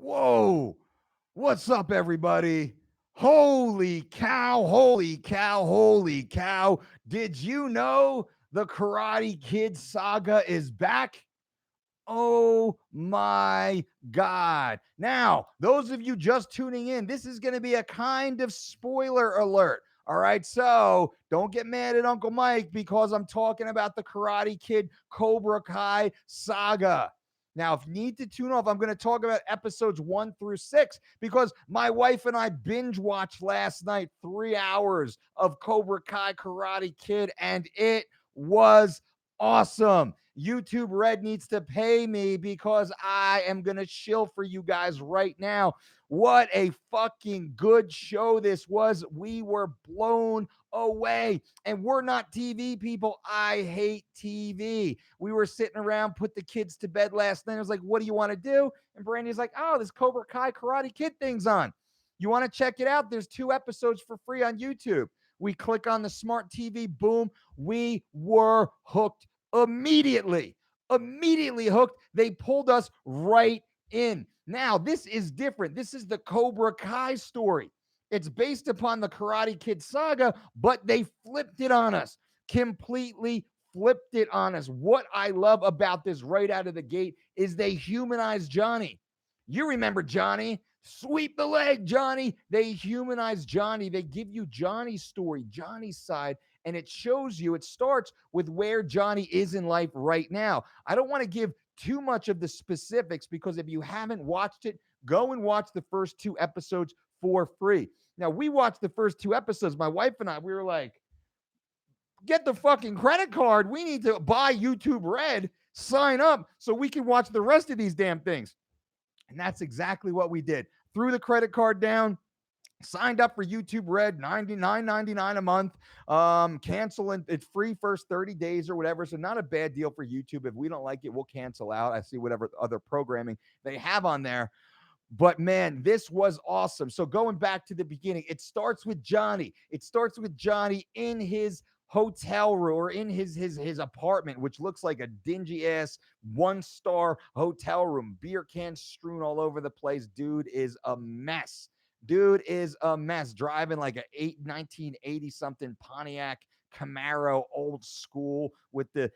Whoa. What's up, everybody? Holy cow, holy cow, holy cow. Did you know the Karate Kid saga is back? Oh my God. Now, those of you just tuning in, this is going to be a kind of spoiler alert. All right. So don't get mad at Uncle Mike because I'm talking about the Karate Kid Cobra Kai saga. Now, if you need to tune off, I'm going to talk about episodes 1 through 6 because my wife and I binge watched last night 3 hours of Cobra Kai Karate Kid, and it was awesome. YouTube Red needs to pay me because I am going to shill for you guys right now. What a fucking good show this was. We were blown away. And we're not TV people. I hate TV. We were sitting around, put the kids to bed last night. I was like, what do you want to do? And Brandy's like, oh, this Cobra Kai Karate Kid thing's on. You want to check it out? There's 2 episodes for free on YouTube. We click on the smart TV, boom, we were hooked immediately hooked. They pulled us right in. Now, this is different. This is the Cobra Kai story. It's based upon the Karate Kid saga, but they flipped it on us, completely flipped it on us. What I love about this right out of the gate is they humanize Johnny. You remember Johnny? Sweep the leg, Johnny. They humanize Johnny. They give you Johnny's story, Johnny's side, and it shows you, it starts with where Johnny is in life right now. I don't want to give too much of the specifics because if you haven't watched it, go and watch the first 2 episodes for free. Now, we watched the first 2 episodes. My wife and I, we were like, get the fucking credit card. We need to buy YouTube Red, sign up so we can watch the rest of these damn things. And that's exactly what we did. Threw the credit card down, signed up for YouTube Red, $99.99 a month. Cancel and it's free first 30 days or whatever. So not a bad deal for YouTube. If we don't like it, we'll cancel out. I see whatever other programming they have on there. But man, this was awesome. So going back to the beginning, it starts with Johnny. It starts with Johnny in his hotel room or in his apartment, which looks like a dingy ass 1-star hotel room. Beer cans strewn all over the place. Dude is a mess. Dude is a mess. Driving like a 1980 something Pontiac Camaro, old school, with the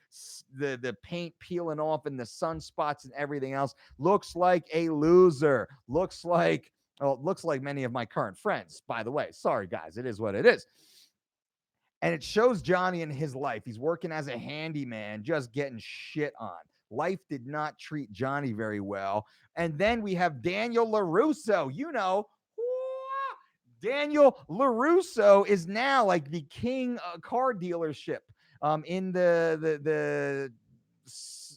paint peeling off and the sunspots and everything else. Looks like a loser. Looks like many of my current friends, by the way. Sorry, guys. It is what it is. And it shows Johnny in his life. He's working as a handyman, just getting shit on. Life did not treat Johnny very well. And then we have Daniel LaRusso. You know, Daniel LaRusso is now like the king car dealership in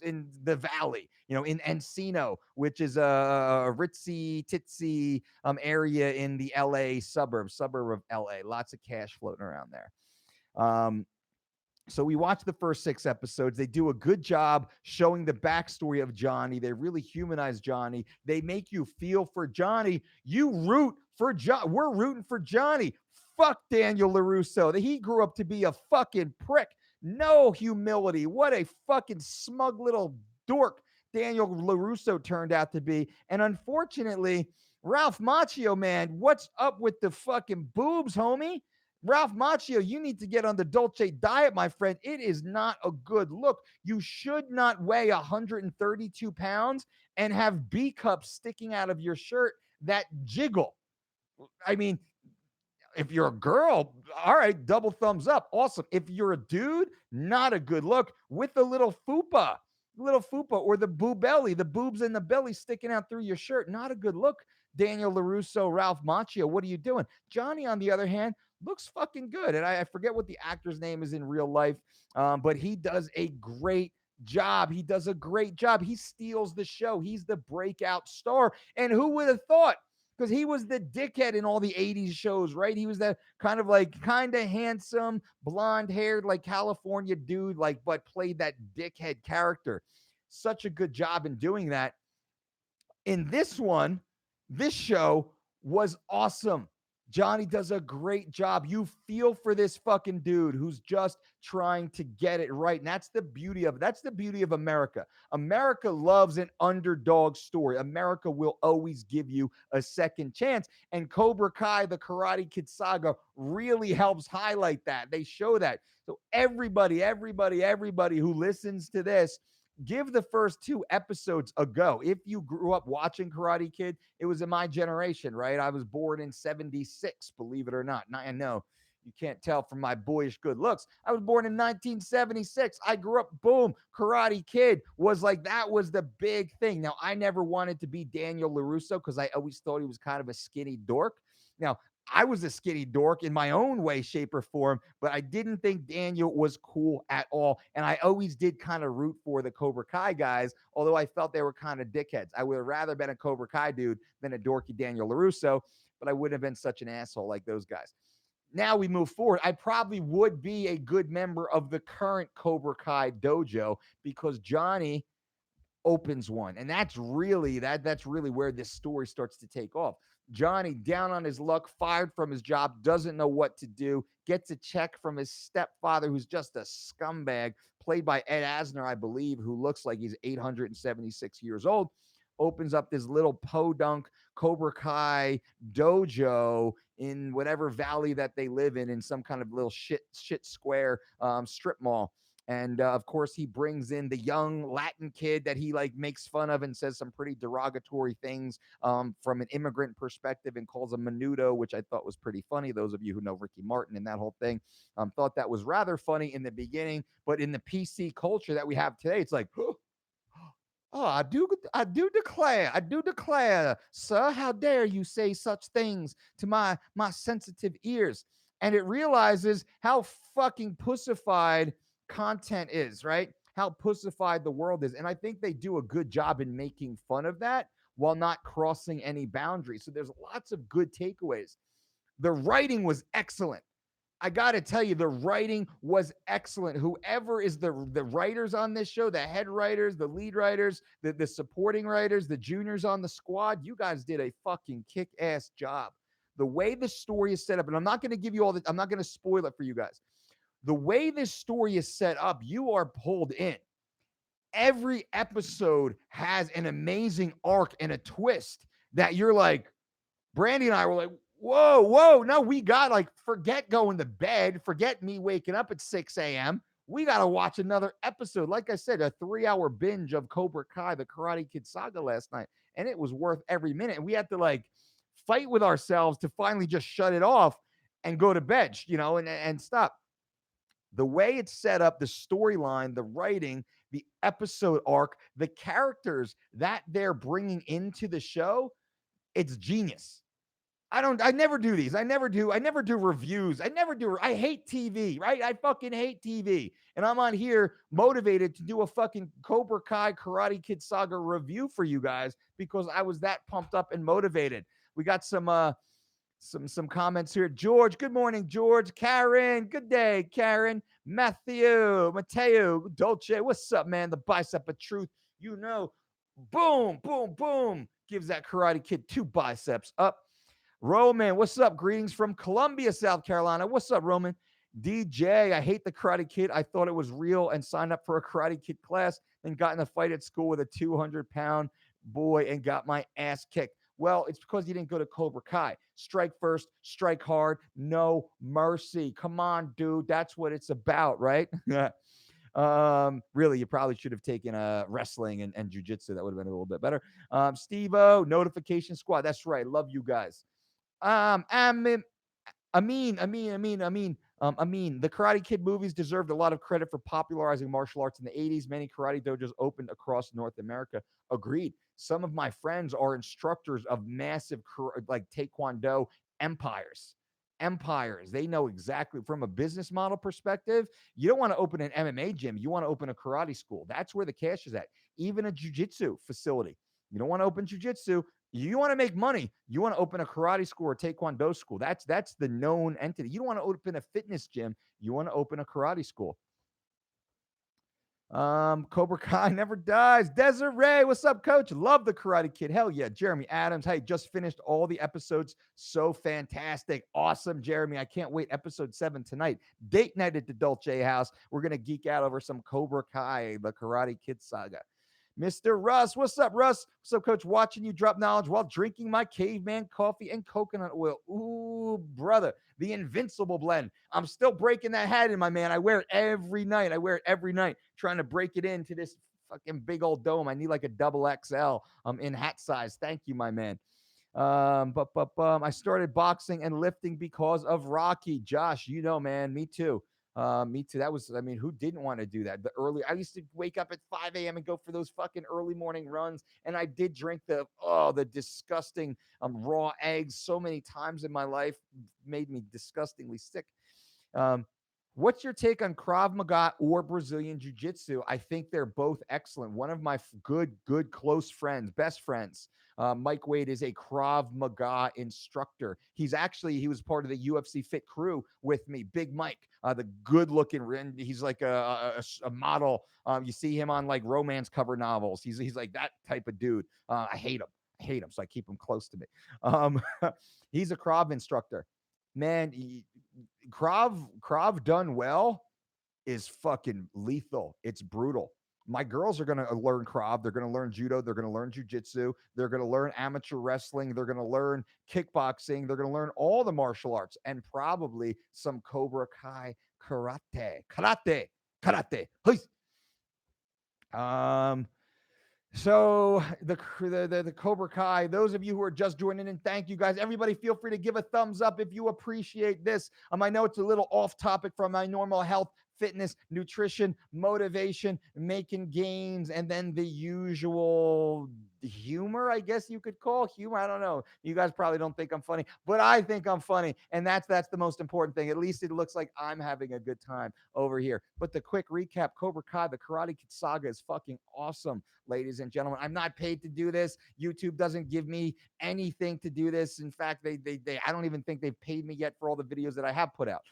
in the valley, in Encino, which is a ritzy titsy area in the LA suburb of LA. Lots of cash floating around there. So we watch the first 6 episodes. They do a good job showing the backstory of Johnny. They really humanize Johnny. They make you feel for Johnny. You root for John. We're rooting for Johnny. Fuck Daniel LaRusso. He grew up to be a fucking prick. No humility. What a fucking smug little dork Daniel LaRusso turned out to be. And unfortunately, Ralph Macchio, man, what's up with the fucking boobs, homie? Ralph Macchio, you need to get on the Dolce diet, my friend. It is not a good look. You should not weigh 132 pounds and have B cups sticking out of your shirt that jiggle. I mean, if you're a girl, all right, double thumbs up. Awesome. If you're a dude, not a good look with the little fupa, or the boob belly, the boobs and the belly sticking out through your shirt. Not a good look. Daniel LaRusso, Ralph Macchio, what are you doing? Johnny, on the other hand, looks fucking good. And I forget what the actor's name is in real life, but he does a great job. He does a great job. He steals the show. He's the breakout star. And who would have thought? Because he was the dickhead in all the 80s shows, right? He was that kind of handsome, blonde haired, like California dude, but played that dickhead character. Such a good job in doing that. In this one, this show was awesome. Johnny does a great job. You feel for this fucking dude who's just trying to get it right. And that's the beauty of America. America loves an underdog story. America will always give you a second chance. And Cobra Kai, the Karate Kid saga, really helps highlight that. They show that. So everybody who listens to this, give the first two episodes a go. If you grew up watching Karate Kid, it was in my generation, right? I was born in 76, believe it or not. I know you can't tell from my boyish good looks. I was born in 1976. I grew up, boom, Karate Kid was like, that was the big thing. Now, I never wanted to be Daniel LaRusso because I always thought he was kind of a skinny dork. Now, I was a skinny dork in my own way, shape, or form, but I didn't think Daniel was cool at all. And I always did kind of root for the Cobra Kai guys, although I felt they were kind of dickheads. I would have rather been a Cobra Kai dude than a dorky Daniel LaRusso, but I wouldn't have been such an asshole like those guys. Now we move forward. I probably would be a good member of the current Cobra Kai dojo because Johnny opens one. And that's really where this story starts to take off. Johnny, down on his luck, fired from his job, doesn't know what to do, gets a check from his stepfather, who's just a scumbag, played by Ed Asner, I believe, who looks like he's 876 years old. Opens up this little podunk Cobra Kai dojo in whatever valley that they live in some kind of little shit square strip mall. And of course, he brings in the young Latin kid that he like makes fun of and says some pretty derogatory things from an immigrant perspective and calls him Menudo, which I thought was pretty funny. Those of you who know Ricky Martin and that whole thing thought that was rather funny in the beginning, but in the PC culture that we have today, it's like, oh, I do declare, sir, how dare you say such things to my sensitive ears? And it realizes how fucking pussified content is, right? How pussified the world is. And I think they do a good job in making fun of that while not crossing any boundaries. So there's lots of good takeaways. The writing was excellent. I got to tell you, the writing was excellent. Whoever is the writers on this show, the head writers, the lead writers, the supporting writers, the juniors on the squad, you guys did a fucking kick ass job. The way the story is set up, and I'm not going to give you all the, I'm not going to spoil it for you guys. The way this story is set up, you are pulled in. Every episode has an amazing arc and a twist that you're like, Brandy and I were like, whoa, no, we got like, forget going to bed, forget me waking up at 6 a.m. We got to watch another episode. Like I said, a 3 hour binge of Cobra Kai, the Karate Kid saga last night, and it was worth every minute. And we had to like fight with ourselves to finally just shut it off and go to bed, and stop. The way it's set up, the storyline, the writing, the episode arc, the characters that they're bringing into the show, it's genius. I never do these. I never do reviews. I hate TV, right? I fucking hate TV. And I'm on here motivated to do a fucking Cobra Kai Karate Kid Saga review for you guys because I was that pumped up and motivated. We got some comments here. George, good morning, George. Karen, good day, Karen. Mateo, Dolce, what's up, man? The bicep of truth, boom, boom, boom, gives that Karate Kid two biceps up. Roman, what's up? Greetings from Columbia, South Carolina. What's up, Roman? DJ, I hate the Karate Kid. I thought it was real and signed up for a Karate Kid class, then got in a fight at school with a 200-pound boy and got my ass kicked. Well, it's because you didn't go to Cobra Kai. Strike first, strike hard, no mercy. Come on, dude. That's what it's about, right? Really, you probably should have taken wrestling and jujitsu. That would have been a little bit better. Steve-O, Notification Squad. That's right. Love you guys. Amin, Amin. The Karate Kid movies deserved a lot of credit for popularizing martial arts in the 80s. Many karate dojos opened across North America. Agreed. Some of my friends are instructors of massive, like Taekwondo empires. Empires. They know exactly from a business model perspective. You don't want to open an MMA gym. You want to open a karate school. That's where the cash is at. Even a jujitsu facility. You don't want to open jujitsu. You want to make money. You want to open a karate school or taekwondo school. That's the known entity. You don't want to open a fitness gym. You want to open a karate school. Cobra Kai never dies. Desiree, what's up, coach? Love the Karate Kid. Hell yeah. Jeremy Adams. Hey, just finished all the episodes. So fantastic. Awesome, Jeremy. I can't wait. Episode 7 tonight. Date night at the Dolce house. We're gonna geek out over some Cobra Kai, the Karate Kid saga. Mr. Russ, what's up, Russ? What's up, coach? Watching you drop knowledge while drinking my caveman coffee and coconut oil. Ooh, brother, the invincible blend. I'm still breaking that hat in, my man. I wear it every night. I wear it every night, trying to break it into this fucking big old dome. I need like a double XL in hat size. Thank you, my man. I started boxing and lifting because of Rocky. Josh, you know, man, me too. Me too. That was, I mean, who didn't want to do that? I used to wake up at 5 a.m. and go for those fucking early morning runs. And I did drink the disgusting raw eggs so many times in my life, made me disgustingly sick. Um, what's your take on Krav Maga or Brazilian Jiu Jitsu? I think they're both excellent. One of my good, close friends, best friends, Mike Wade, is a Krav Maga instructor. He was part of the UFC Fit crew with me. Big Mike, the good looking, he's like a model. You see him on like romance cover novels. He's like that type of dude. I hate him. So I keep him close to me. Um, he's a Krav instructor. Man, Krav done well is fucking lethal. It's brutal. My girls are going to learn Krav. They're going to learn judo. They're going to learn jujitsu. They're going to learn amateur wrestling. They're going to learn kickboxing. They're going to learn all the martial arts and probably some Cobra Kai karate. Hey. Um, so the Cobra Kai, those of you who are just joining in, thank you guys. Everybody feel free to give a thumbs up if you appreciate this. I know it's a little off topic from my normal health, fitness, nutrition, motivation, making gains, and then the usual humor, I guess you could call humor. I don't know. You guys probably don't think I'm funny, but I think I'm funny. And that's the most important thing. At least it looks like I'm having a good time over here. But the quick recap, Cobra Kai, the Karate Kid saga is fucking awesome, ladies and gentlemen. I'm not paid to do this. YouTube doesn't give me anything to do this. In fact, they I don't even think they've paid me yet for all the videos that I have put out.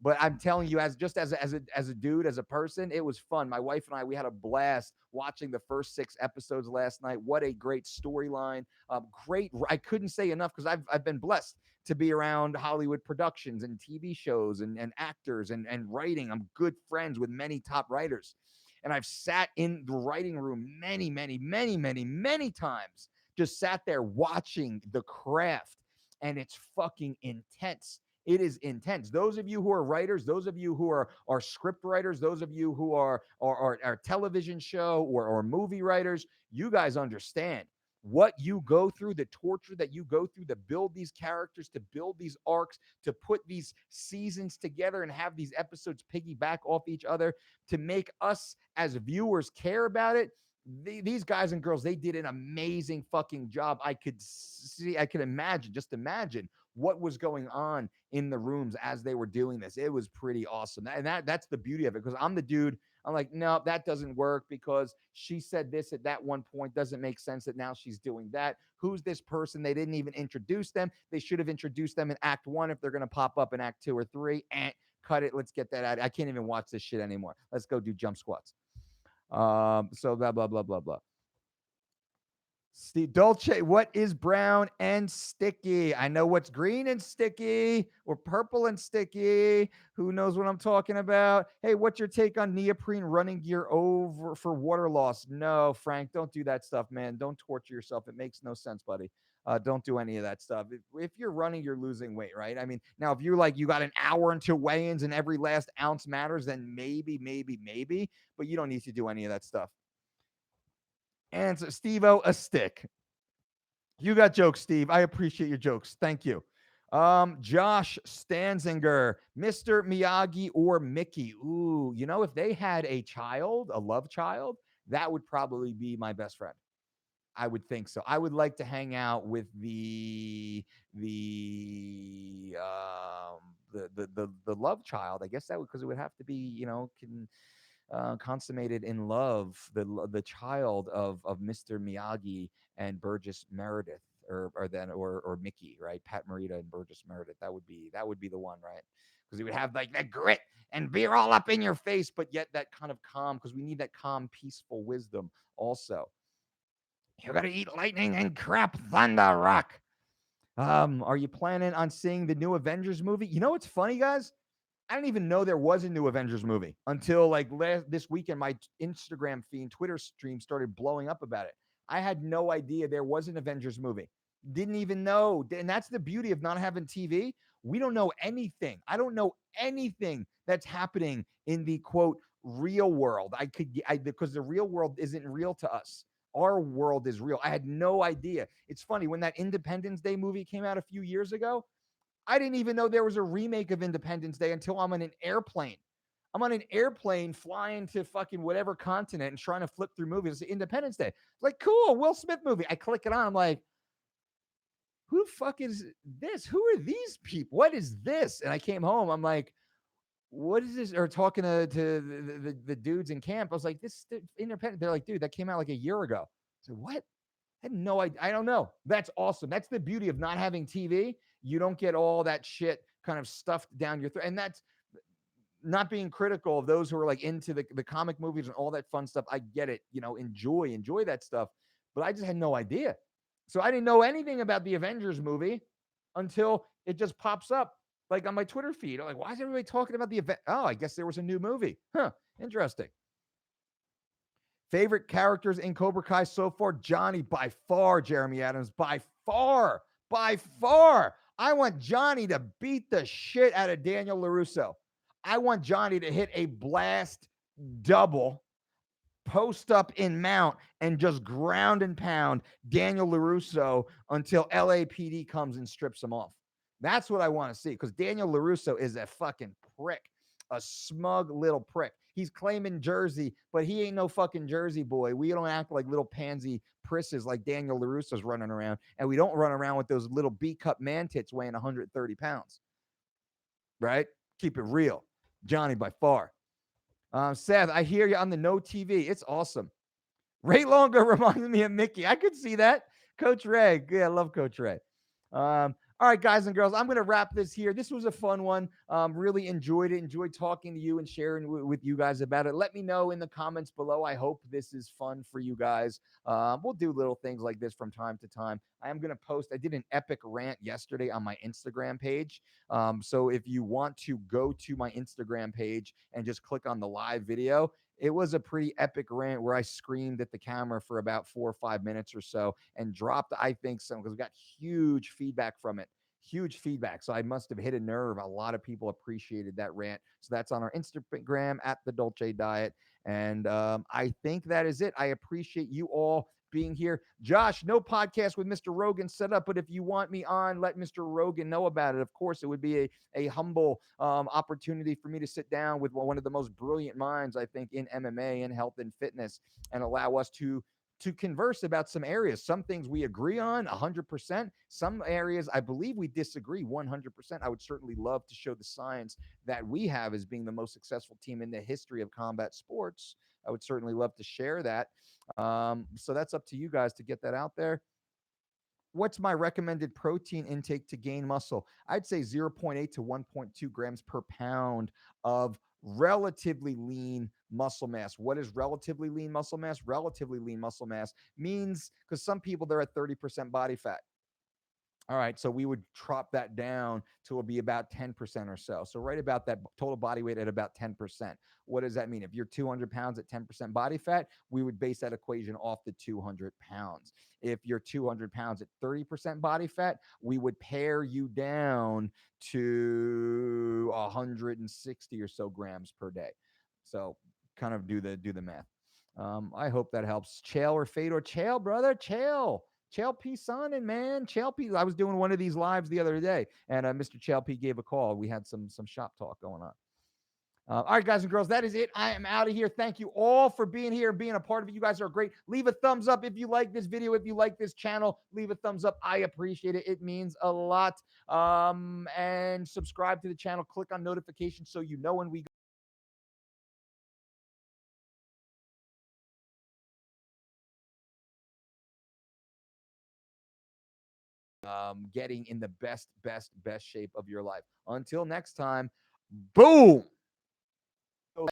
But I'm telling you, as a dude, as a person, it was fun. My wife and I, we had a blast watching the first 6 episodes last night. What a great storyline! Great. I couldn't say enough because I've been blessed to be around Hollywood productions and TV shows and actors and writing. I'm good friends with many top writers. And I've sat in the writing room many times, just sat there watching the craft, and it's fucking intense. It is intense. Those of you who are writers, those of you who are script writers, those of you who are television show or movie writers, you guys understand what you go through, the torture that you go through to build these characters, to build these arcs, to put these seasons together and have these episodes piggyback off each other to make us as viewers care about it. These guys and girls, they did an amazing fucking job. I could imagine, just imagine what was going on in the rooms as they were doing this. It was pretty awesome. And that's the beauty of it, because I'm the dude. I'm like, no, that doesn't work because she said this at that one point. Doesn't make sense that now she's doing that. Who's this person? They didn't even introduce them. They should have introduced them in act 1 if they're going to pop up in act 2 or 3. And cut it. Let's get that out. I can't even watch this shit anymore. Let's go do jump squats. So blah, blah, blah, blah, blah. Steve Dolce, what is brown and sticky? I know what's green and sticky or purple and sticky. Who knows what I'm talking about? Hey, what's your take on neoprene running gear over for water loss? No, Frank, don't do that stuff, man. Don't torture yourself. It makes no sense, buddy. Don't do any of that stuff. If you're running, you're losing weight, right? I mean, now if you're like you got an hour until weigh-ins and every last ounce matters, then maybe, but you don't need to do any of that stuff. And so, Steve-O, a stick. You got jokes, Steve. I appreciate your jokes. Thank you. Josh Stanzinger, Mr. Miyagi or Mickey. Ooh, if they had a child, a love child, that would probably be my best friend. I would think so. I would like to hang out with the love child. I guess that would, because it would have to be, consummated in love, the child of Mr. Miyagi and Burgess Meredith, or Mickey, right? Pat Morita and Burgess Meredith. That would be the one, right? because he would have like that grit and be all up in your face, but yet that kind of calm, because we need that calm, peaceful wisdom also. You're gonna eat lightning and crap thunder rock. Are you planning on seeing the new Avengers movie? You know what's funny, guys? I didn't even know there was a new Avengers movie until like this weekend. My Instagram feed, Twitter stream started blowing up about it. I had no idea there was an Avengers movie. Didn't even know. And that's the beauty of not having TV. We don't know anything. I don't know anything that's happening in the quote real world. Because the real world isn't real to us. Our world is real. I had no idea. It's funny when that Independence Day movie came out a few years ago. I didn't even know there was a remake of Independence Day until I'm on an airplane. I'm on an airplane flying to fucking whatever continent and trying to flip through movies. It's Independence Day. It's like, cool, Will Smith movie. I click it on. I'm like, who the fuck is this? Who are these people? What is this? And I came home. I'm like, what is this? Or talking to the dudes in camp. I was like, this Independence. They're like, dude, that came out like a year ago. I said, what? I had no idea. I don't know. That's awesome. That's the beauty of not having TV. You don't get all that shit kind of stuffed down your throat. And that's not being critical of those who are like into the comic movies and all that fun stuff. I get it. Enjoy that stuff. But I just had no idea. So I didn't know anything about the Avengers movie until it just pops up like on my Twitter feed. I'm like, why is everybody talking about the event? Oh, I guess there was a new movie. Huh. Interesting. Favorite characters in Cobra Kai so far? Johnny, by far. Jeremy Adams, by far. By far. I want Johnny to beat the shit out of Daniel LaRusso. I want Johnny to hit a blast double, post up in mount, and just ground and pound Daniel LaRusso until LAPD comes and strips him off. That's what I want to see, because Daniel LaRusso is a fucking prick, a smug little prick. He's claiming Jersey, but he ain't no fucking Jersey boy. We don't act like little pansy prisses like Daniel LaRusso's running around, and we don't run around with those little B-cup man tits weighing 130 pounds, right? Keep it real. Johnny by far. Seth, I hear you on the no TV. It's awesome. Ray Longo reminded me of Mickey. I could see that. Coach Ray. Yeah, I love Coach Ray. All right, guys and girls, I'm going to wrap this here. This was a fun one. Really enjoyed it. Enjoyed talking to you and sharing with you guys about it. Let me know in the comments below. I hope this is fun for you guys. We'll do little things like this from time to time. I am going to post. I did an epic rant yesterday on my Instagram page. So if you want to go to my Instagram page and just click on the live video, it was a pretty epic rant where I screamed at the camera for about 4 or 5 minutes or so and dropped, I think, some, because we got huge feedback from it. Huge feedback. So I must have hit a nerve. A lot of people appreciated that rant. So that's on our Instagram at the Dolce Diet. And I think that is it. I appreciate you all being here. Josh, no podcast with Mr. Rogan set up, but if you want me on, let Mr. Rogan know about it. Of course, it would be a humble opportunity for me to sit down with one of the most brilliant minds, I think, in MMA and health and fitness, and allow us to converse about some areas. Some things we agree on 100%. Some areas I believe we disagree 100%. I would certainly love to show the science that we have as being the most successful team in the history of combat sports. I would certainly love to share that. So that's up to you guys to get that out there. What's my recommended protein intake to gain muscle? I'd say 0.8 to 1.2 grams per pound of relatively lean muscle mass. What is relatively lean muscle mass? Relatively lean muscle mass means, because some people, they're at 30% body fat. All right, so we would drop that down to be about 10% or so. So right about that total body weight at about 10%. What does that mean? If you're 200 pounds at 10% body fat, we would base that equation off the 200 pounds. If you're 200 pounds at 30% body fat, we would pare you down to 160 or so grams per day. So kind of do the math. I hope that helps. Chael or Fedor? Chael, brother, Chael. Chael P. Sonnen, man. Chael P. I was doing one of these lives the other day, and Mr. Chael P. gave a call. We had some shop talk going on. All right, guys and girls, that is it. I am out of here. Thank you all for being here and being a part of it. You guys are great. Leave a thumbs up if you like this video. If you like this channel, leave a thumbs up. I appreciate it. It means a lot. And subscribe to the channel. Click on notifications so you know when we getting in the best shape of your life. Until next time, Boom.